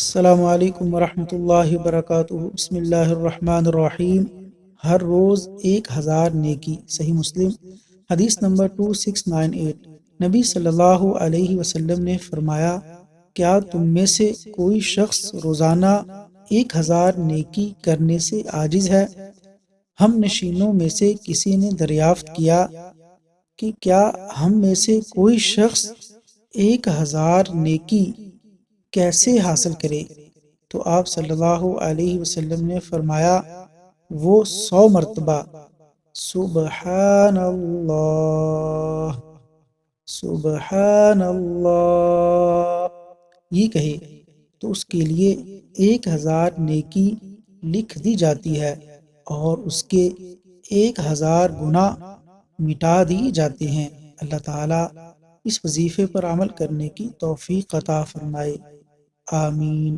السلام علیکم ورحمۃ اللہ وبرکاتہ۔ بسم اللہ الرحمن الرحیم۔ ہر روز 1000 نیکی۔ صحیح مسلم حدیث نمبر 2698۔ نبی صلی اللہ علیہ وسلم نے فرمایا، کیا تم میں سے کوئی شخص روزانہ 1000 نیکی کرنے سے عاجز ہے؟ ہم نشینوں میں سے کسی نے دریافت کیا کہ کیا ہم میں سے کوئی شخص 1000 نیکی کیسے حاصل کرے؟ تو آپ صلی اللہ علیہ وسلم نے فرمایا، وہ 100 مرتبہ سبحان اللہ سبحان اللہ یہ کہے تو اس کے لیے 1000 نیکی لکھ دی جاتی ہے اور اس کے 1000 گناہ مٹا دیے جاتے ہیں۔ اللہ تعالیٰ اس وظیفے پر عمل کرنے کی توفیق عطا فرمائے، آمین۔